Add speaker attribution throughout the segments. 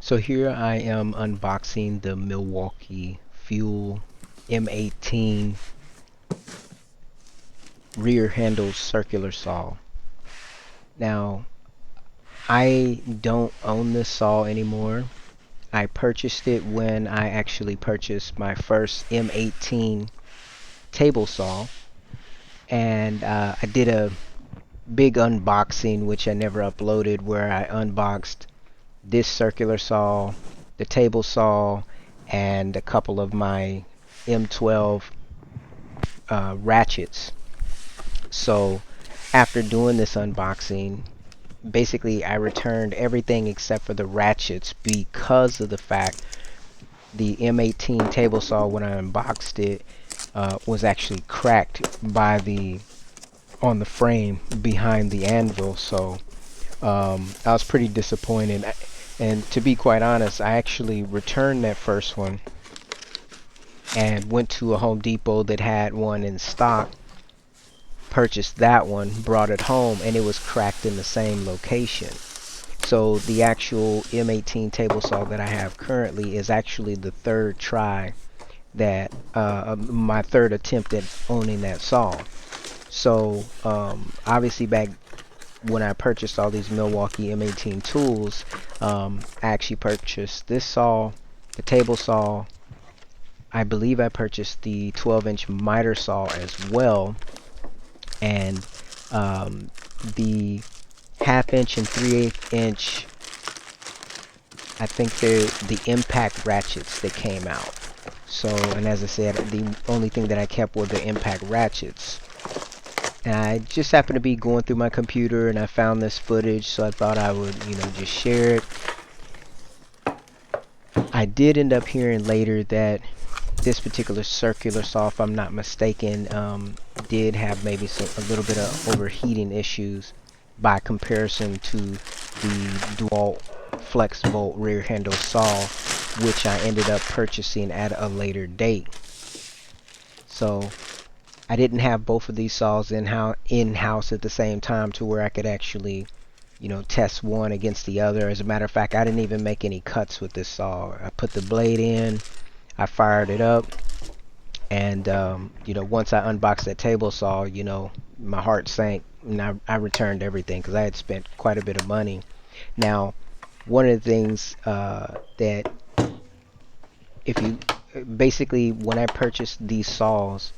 Speaker 1: So here I am unboxing the Milwaukee Fuel M18 rear handle circular saw. Now, I don't own this saw anymore. I purchased it when I actually purchased my first M18 table saw, and I did a big unboxing which I never uploaded, where I unboxed this circular saw, the table saw, and a couple of my M12 ratchets. So after doing this unboxing, basically I returned everything except for the ratchets because of the fact the M18 table saw, when I unboxed it, was actually cracked by the on the frame behind the anvil. So I was pretty disappointed. And to be quite honest, I actually returned that first one and went to a Home Depot that had one in stock, purchased that one, brought it home, and it was cracked in the same location. So the actual M18 table saw that I have currently is actually the third try that my third attempt at owning that saw. So obviously back when I purchased all these Milwaukee M18 tools, I actually purchased this saw, the table saw. I believe I purchased the 12-inch miter saw as well, and the half-inch and 3/8 inch. I think they're the impact ratchets that came out. So, and as I said, the only thing that I kept were the impact ratchets. And I just happened to be going through my computer and I found this footage, so I thought I would, just share it. I did end up hearing later that this particular circular saw, if I'm not mistaken, did have maybe a little bit of overheating issues by comparison to the dual flex volt rear handle saw, which I ended up purchasing at a later date. So I didn't have both of these saws in-house at the same time to where I could actually, test one against the other. As a matter of fact, I didn't even make any cuts with this saw. I put the blade in, I fired it up, and once I unboxed that table saw, my heart sank, and I returned everything because I had spent quite a bit of money. Now, one of the things that if you basically, when I purchased these saws,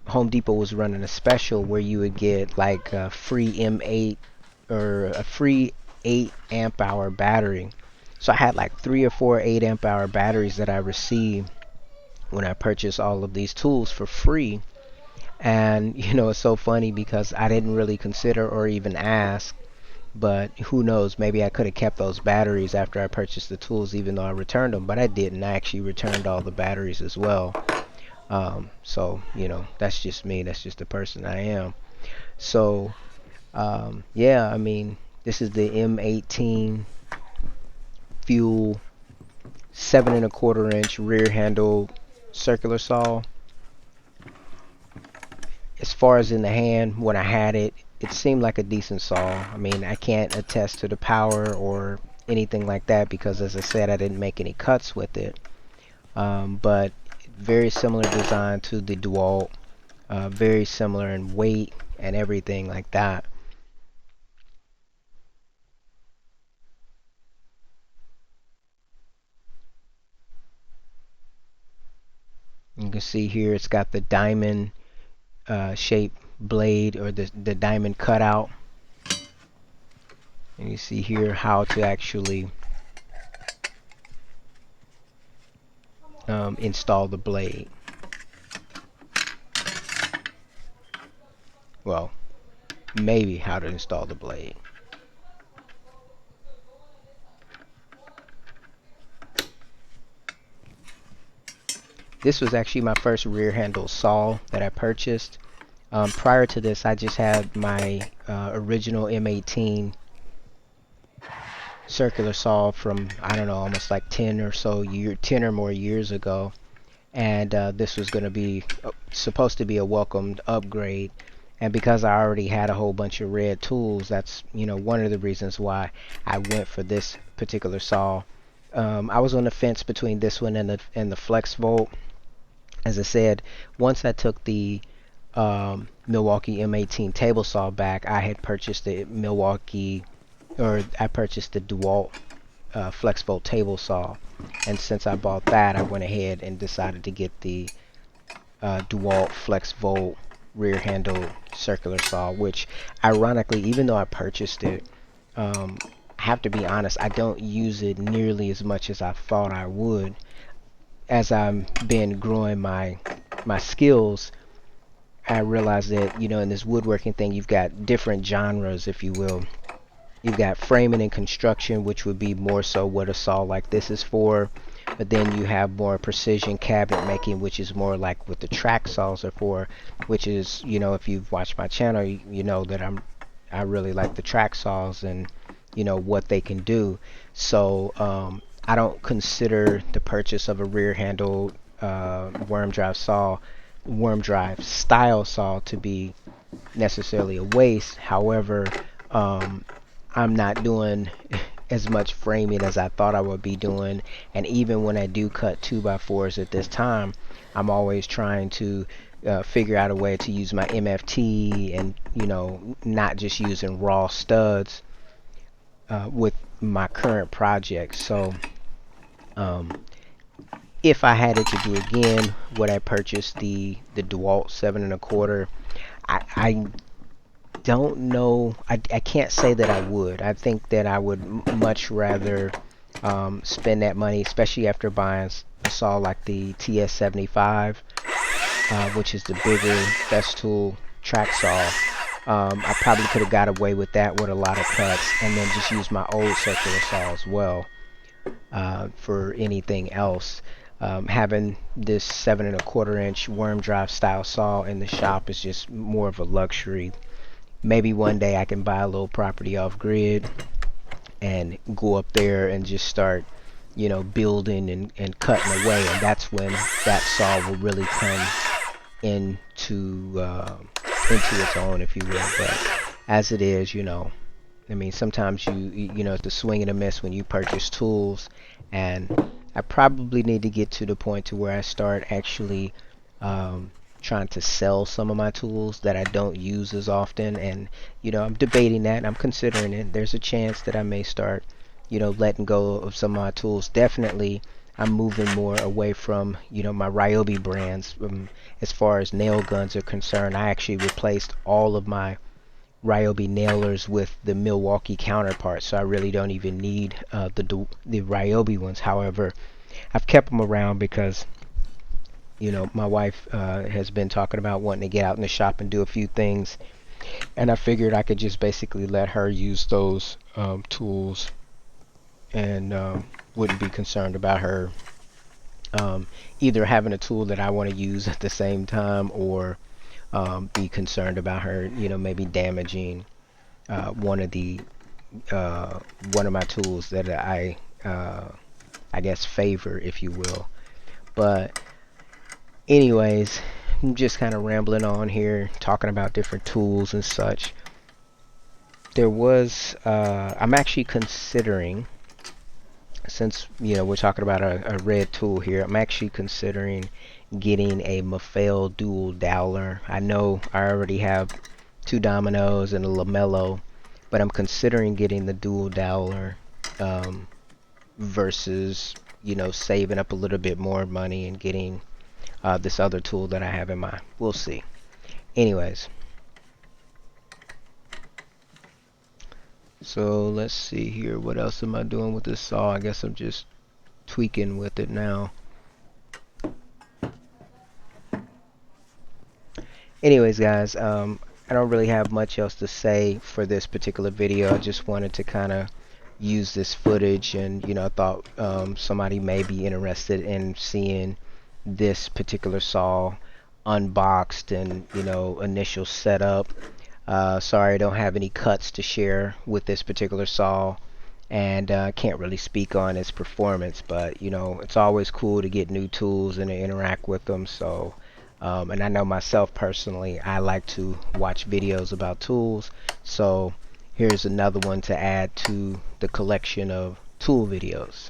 Speaker 1: Home Depot was running a special where you would get like a free M8 or a free 8 amp hour battery. So I had like 3 or 4 8 amp hour batteries that I received when I purchased all of these tools for free. And it's so funny because I didn't really consider or even ask, but who knows, maybe I could have kept those batteries after I purchased the tools, even though I returned them. But I didn't. I actually returned all the batteries as well. So that's just me. That's just the person I am. So yeah, I mean, this is the M18 Fuel 7 1/4 inch rear handle circular saw. As far as in the hand, when I had it, it seemed like a decent saw. I mean, I can't attest to the power or anything like that because, as I said, I didn't make any cuts with it. But very similar design to the DeWalt, very similar in weight and everything like that. You can see here it's got the diamond shaped blade, or the diamond cutout. And you see here how to actually install the blade. Well, maybe how to install the blade. This was actually my first rear handle saw that I purchased. Prior to this, I just had my original M18 circular saw from, I don't know, almost like 10 or more years ago. And this was going to be supposed to be a welcomed upgrade. And because I already had a whole bunch of red tools, that's, one of the reasons why I went for this particular saw. I was on the fence between this one and the Flex Volt. As I said, once I took the Milwaukee M18 table saw back, I had purchased the I purchased the DeWalt Flex Volt table saw. And since I bought that, I went ahead and decided to get the DeWalt Flex Volt rear handle circular saw, which ironically, even though I purchased it, I have to be honest, I don't use it nearly as much as I thought I would. As I've been growing my skills, I realized that, in this woodworking thing, you've got different genres, if you will. You've got framing and construction, which would be more so what a saw like this is for. But then you have more precision cabinet making, which is more like what the track saws are for, which is, if you've watched my channel, you know that I really like the track saws and, what they can do. So I don't consider the purchase of a rear handle worm drive style saw to be necessarily a waste. However, I'm not doing as much framing as I thought I would be doing, and even when I do cut 2x4s at this time, I'm always trying to figure out a way to use my MFT and, not just using raw studs with my current project. So um, if I had it to do again, would I purchase the DeWalt 7 1/4? I don't know. I can't say that I would. I think that I would much rather spend that money, especially after buying a saw like the TS75, which is the bigger Festool track saw. I probably could have got away with that with a lot of cuts, and then just use my old circular saw as well for anything else. Having this 7 1/4 inch worm drive style saw in the shop is just more of a luxury. Maybe one day I can buy a little property off grid and go up there and just start, building and cutting away, and that's when that saw will really come into its own, if you will. But as it is, I mean, sometimes it's the swing and a miss when you purchase tools, and I probably need to get to the point to where I start actually trying to sell some of my tools that I don't use as often. And I'm debating that. I'm considering it. There's a chance that I may start, letting go of some of my tools. Definitely, I'm moving more away from, my Ryobi brands. As far as nail guns are concerned, I actually replaced all of my Ryobi nailers with the Milwaukee counterparts, so I really don't even need the Ryobi ones. However, I've kept them around because my wife has been talking about wanting to get out in the shop and do a few things, and I figured I could just basically let her use those tools and wouldn't be concerned about her either having a tool that I want to use at the same time, or be concerned about her, maybe damaging one of the one of my tools that I guess favor, if you will. But anyways, I'm just kind of rambling on here, talking about different tools and such. I'm actually considering, since we're talking about a red tool here, I'm actually considering getting a Mafel dual dowler. I know I already have 2 dominoes and a lamello, but I'm considering getting the dual dowler versus saving up a little bit more money and getting this other tool that I have in mind. We'll see. Anyways, so let's see here. What else am I doing with this saw? I guess I'm just tweaking with it now. Anyways, guys, I don't really have much else to say for this particular video. I just wanted to kind of use this footage, and I thought somebody may be interested in seeing this particular saw unboxed and initial setup. Sorry I don't have any cuts to share with this particular saw, and can't really speak on its performance, but it's always cool to get new tools and to interact with them. So And I know myself personally, I like to watch videos about tools. So here's another one to add to the collection of tool videos.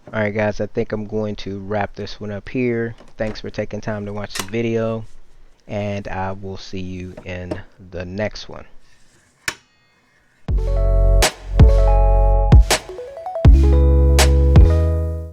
Speaker 1: Alright guys, I think I'm going to wrap this one up here. Thanks for taking time to watch the video, and I will see you in the next one.